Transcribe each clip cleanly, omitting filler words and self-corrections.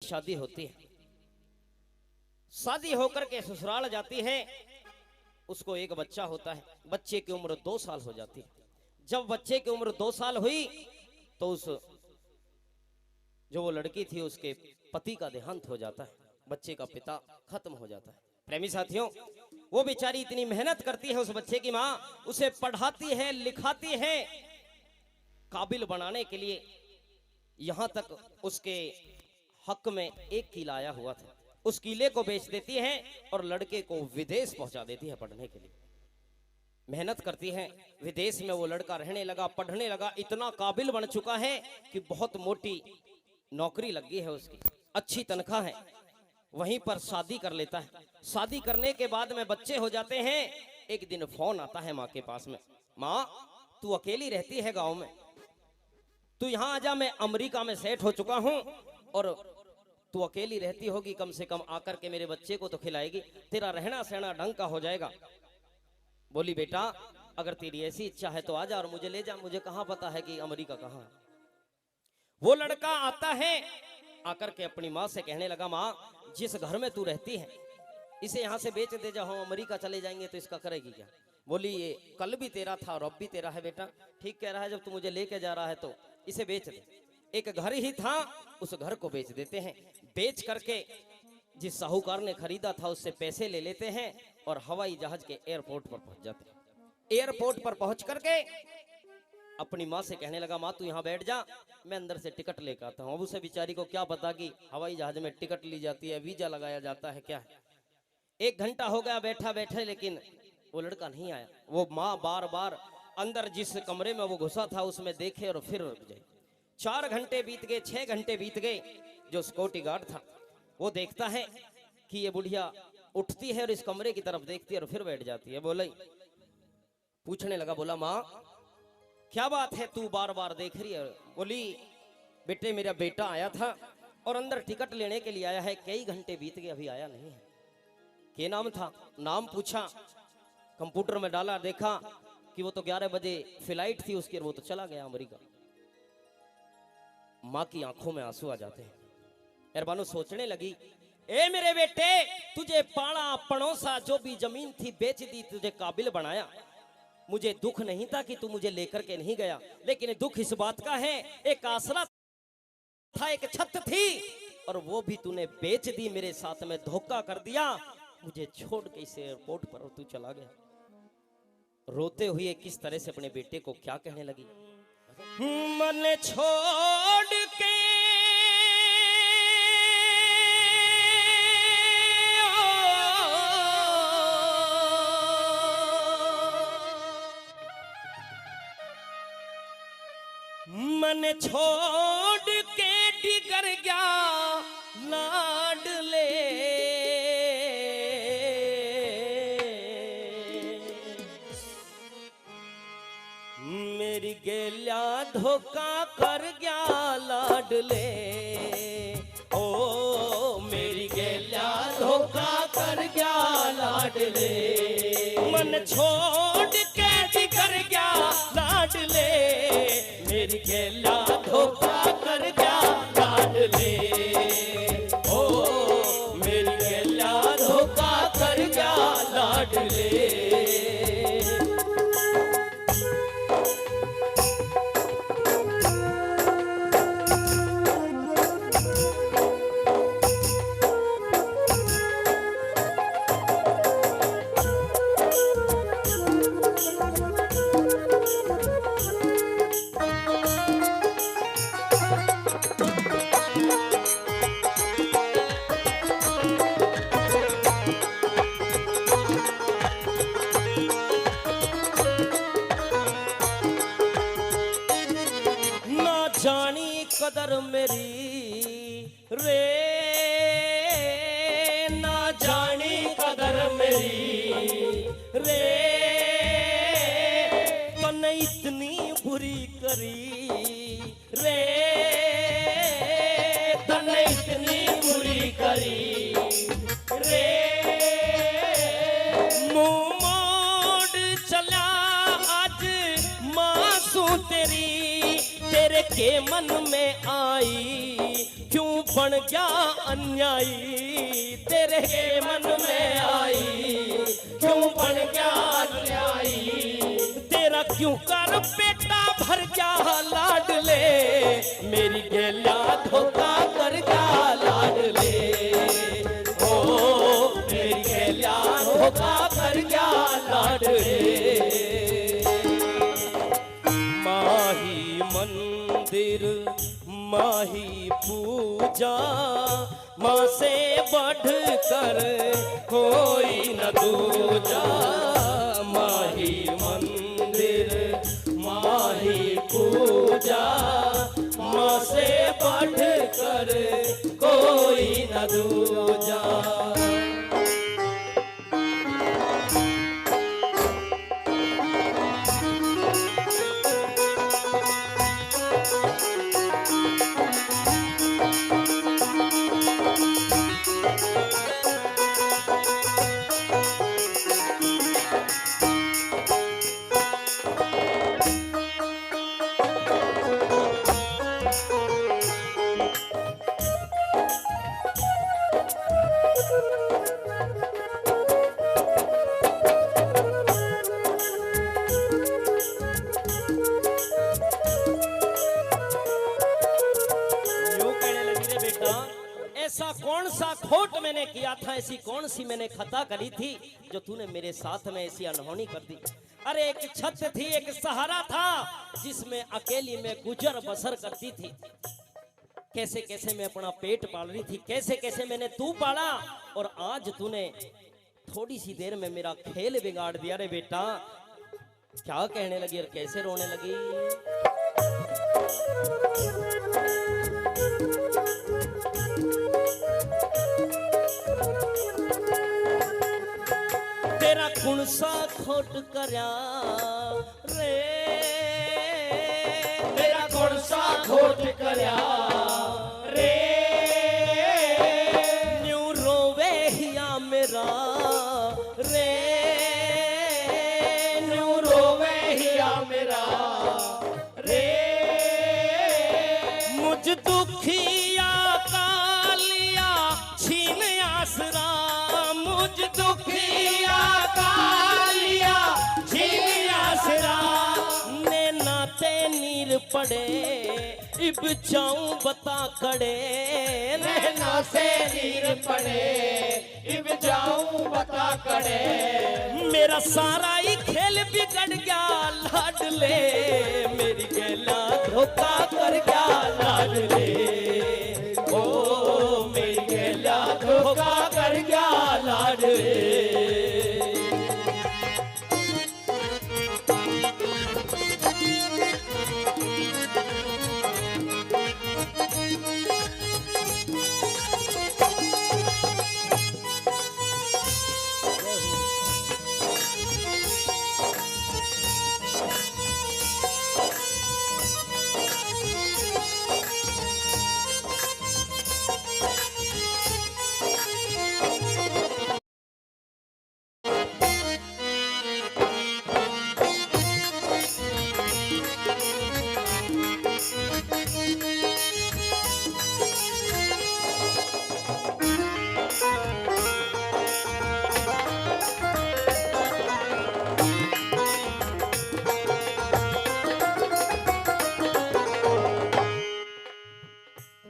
शादी होती है। शादी होकर के ससुराल जाती है, उसको एक बच्चा होता है। बच्चे की उम्र 2 साल हो जाती है। जब बच्चे की उम्र 2 साल हुई तो उस जो वो लड़की थी उसके पति का देहांत हो जाता है, बच्चे का पिता खत्म हो जाता है। प्रेमी साथियों, वो बेचारी इतनी मेहनत करती है, उस बच्चे की माँ उसे पढ़ाती है, लिखाती है, काबिल बनाने के लिए। यहां तक उसके हक में एक किला आया हुआ था, उस किले को बेच देती है और लड़के को विदेश पहुंचा देती है पढ़ने के लिए। मेहनत करती है, विदेश में वो लड़का रहने लगा, पढ़ने लगा, इतना काबिल बन चुका है कि बहुत मोटी नौकरी लग गई है उसकी, अच्छी तनख्वाह है। वहीं पर शादी कर लेता है। शादी करने के बाद में बच्चे हो जाते हैं। एक दिन फोन आता है माँ के पास में, माँ तू अकेली रहती है गांव में, तू यहाँ आजा, मैं अमेरिका में सेट हो चुका हूँ और तू अकेली रहती होगी, कम से कम आकर के मेरे बच्चे को तो खिलाएगी, तेरा रहना सहना ढंग का हो जाएगा। बोली बेटा अगर तेरी ऐसी इच्छा है तो आजा और मुझे ले जा, मुझे कहाँ पता है कि अमेरिका कहाँ है। वो लड़का आता है, आकर के अपनी माँ से कहने लगा, माँ जिस घर में तू रहती है इसे यहाँ से बेच दे, जाओ अमेरिका चले जाएंगे तो इसका करेगी क्या। बोली ये कल भी तेरा था और अब भी तेरा है बेटा, ठीक कह रहा है, जब तू मुझे लेके जा रहा है तो इसे बेच दे। एक घर ही था, उस घर को बेच देते हैं। बेच करके जिस साहूकार ने खरीदा था उससे पैसे ले लेते हैं और हवाई जहाज के एयरपोर्ट पर पहुंच जाते हैं। एयरपोर्ट पर पहुंच करके अपनी माँ से कहने लगा, माँ तू यहाँ बैठ जा, मैं अंदर से टिकट लेकर आता हूँ। अब उसे बेचारी को क्या पता कि हवाई जहाज में टिकट ली जाती है, वीजा लगाया जाता है, क्या है। 1 घंटा हो गया बैठा बैठे, लेकिन वो लड़का नहीं आया। वो माँ बार बार अंदर जिस कमरे में वो घुसा था उसमें देखे और फिर रुक जाए। 4 घंटे बीत गए, 6 घंटे बीत गए। जो सिक्योरिटी गार्ड था वो देखता है कि ये बुढ़िया उठती है और इस कमरे की तरफ देखती है और फिर बैठ जाती है। बोला, पूछने लगा, बोला माँ क्या बात है, तू बार बार देख रही है। बोली बेटे मेरा बेटा आया था और अंदर टिकट लेने के लिए आया है, कई घंटे बीत गए अभी आया नहीं है। क्या नाम था? नाम पूछा, कंप्यूटर में डाला, देखा कि वो तो 11 बजे फ्लाइट थी उसकी, वो तो चला गया अमेरिका। माँ की आंखों में आंसू आ जाते हैं। एरबानो सोचने लगी, ए मेरे बेटे तुझे पाला पड़ोसा, जो भी जमीन थी बेच दी, तुझे काबिल बनाया। मुझे दुख नहीं था कि तू मुझे लेकर के नहीं गया, लेकिन दुख इस बात का है एक आसरा था, एक छत थी और वो भी तूने बेच दी, मेरे साथ में धोखा कर दिया, मुझे छोड़ के इस एयरपोर्ट पर तू चला गया। रोते हुए किस तरह से अपने बेटे को क्या कहने लगी, मन छोड़ के मन छोड़ के डिगर गया लाडले, मेरी गेल्या धोखा कर गया लाडले, ओ मेरी गेल्या धोखा कर गया लाडले, मन छोड़ के डिगर गया लाडले, मेरी गेल्या धोखा कर गया लाडले, ओ मेरी गेल्या धोखा कर गया लाडले। कदर मेरी रे, ना जानी कदर मेरी रे, तने इतनी बुरी करी रे, तने इतनी बुरी करी रे, मुंह मोड़ चला आज मासूम तेरी, तेरे के मन में आई क्यों बन क्या अन्यायी तेरे मन में आई, क्यों बन गया अन्यायी, तेरा क्यों कर बेटा भर जा लाडले, मेरी गेला धोखा कर जा लाडले, ओ मेरी गेला धोखा कर जा लाडले। माही मंदिर माही पूजा, माँ से बढ़ कर कोई न दूजा, माही मंदिर माही पूजा, माँ से बढ़ कर कोई न दूजा। ऐसा कौन सा खोट मैंने किया था, ऐसी कौन सी मैंने खता करी थी जो तूने मेरे साथ में ऐसी अनहोनी कर दी। अरे एक छत थी, एक सहारा था जिसमें अकेली में गुजर बसर करती थी। कैसे कैसे मैं अपना पेट पाल रही थी, कैसे कैसे मैंने तू पाला, और आज तूने थोड़ी सी देर में मेरा खेल बिगाड़ दिया। रे बेटा क्या कहने लगी और कैसे रोने लगी। तेरा कौन सा खोट करया रे, तेरा कौन सा खोट करया रे, न्यू रोवे हिया मेरा रे, न्यू रोवे हिया मेरा रे, मुझ दुखिया कालिया छीन आसरा, मुझ दुखिया कालिया छीन आसरा, ने नाते नीर पड़े इब जाऊं बता कड़े, नैना से नीर पड़े इब जाऊं बता कड़े, मेरा सारा ही खेल बिगड़ गया लाडले, मेरी गेला धोखा कर गया लाडले, ओ मेरी गेला धोखा कर गया लाडले।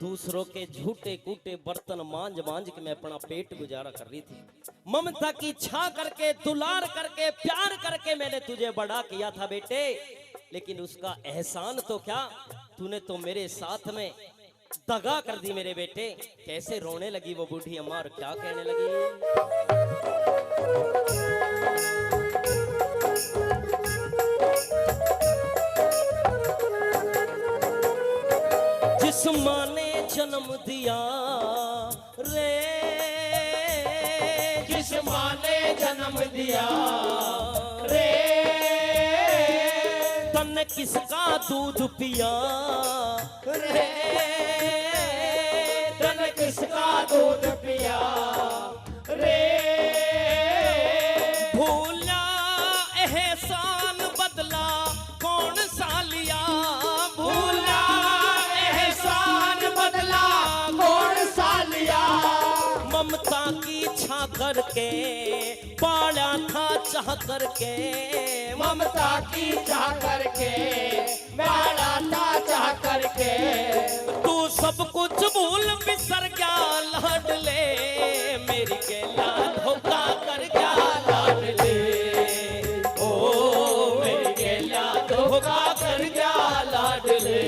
दूसरों के झूठे कूटे बर्तन मांझ मांझ के मैं अपना पेट गुजारा कर रही थी। ममता की छा करके, दुलार करके, प्यार करके मैंने तुझे बड़ा किया था बेटे, लेकिन उसका एहसान तो क्या, तूने तो मेरे साथ में दगा कर दी मेरे बेटे। कैसे रोने लगी वो बूढ़ी अम्मा और क्या कहने लगी। जिस माँ ने जन्म दिया रे, जिस माँ ने जन्म दिया रे, तन किसका दूध पिया रे, तन किसका दूध पिया रे, भूला एहसान बदला कौन सा लिया, भूला एहसान बदला कौन सा करके, पाला था चाह करके, ममता की चाह करके, बाला था चाह करके। तू सब कुछ भूल बिसर गया लाडले, मेरी गेला धोखा कर गया लाडले, ओ मेरी गेला धोखा कर गया लाडले।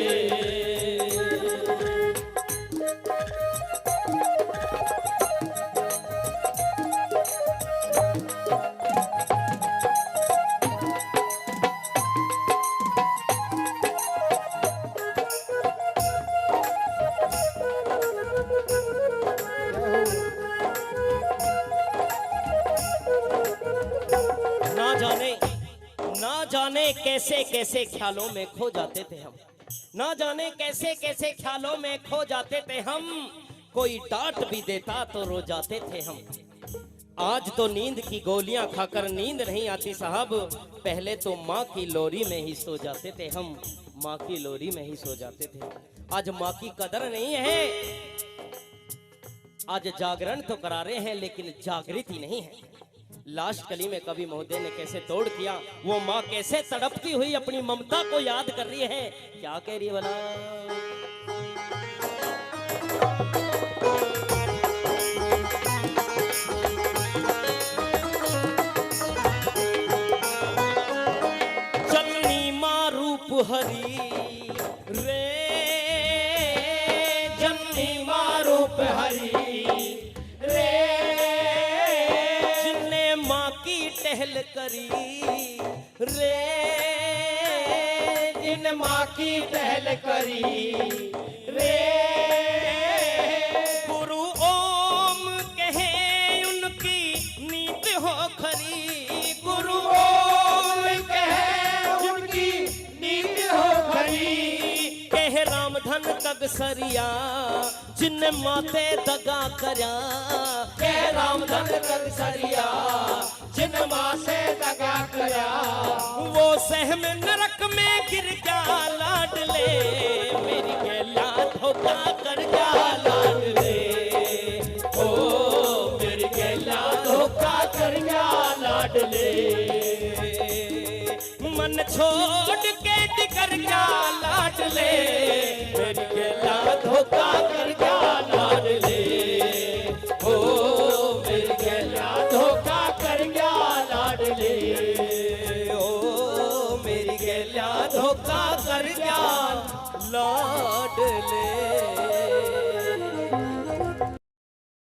ना जाने कैसे कैसे ख्यालों में खो जाते थे हम, ना जाने कैसे कैसे ख्यालों में खो जाते थे हम, कोई डांट भी देता तो रो जाते थे हम। आज तो नींद की गोलियां खाकर नींद नहीं आती साहब, पहले तो माँ की लोरी में ही सो जाते थे हम, माँ की लोरी में ही सो जाते थे। आज माँ की कदर नहीं है, आज जागरण तो करा रहे हैं लेकिन जागृति नहीं है। लास्ट कली में कवि महोदय ने कैसे तोड़ किया, वो माँ कैसे तड़पती हुई अपनी ममता को याद कर रही है, क्या कह रही है भला। जननी माँ रूप हरी रे, जननी माँ रूप हरी रे, टहल करी रे, जिन माँ की टहल करी रे। गुरु ओम कहे उनकी नीत हो खरी, गुरु ओम कहे उनकी नीत हो खरी। कह रामधन तगसरिया जिन माते दगा करया, कह रामधन तगसरिया जिन माँ से दगा करा। वो सहम नरक में गिर गया लाडले, मेरी गेला धोखा कर गया लाडले, ओ मेरी गेला धोखा कर गया लाडले। मन छोड़ के टिकर गया लाडले,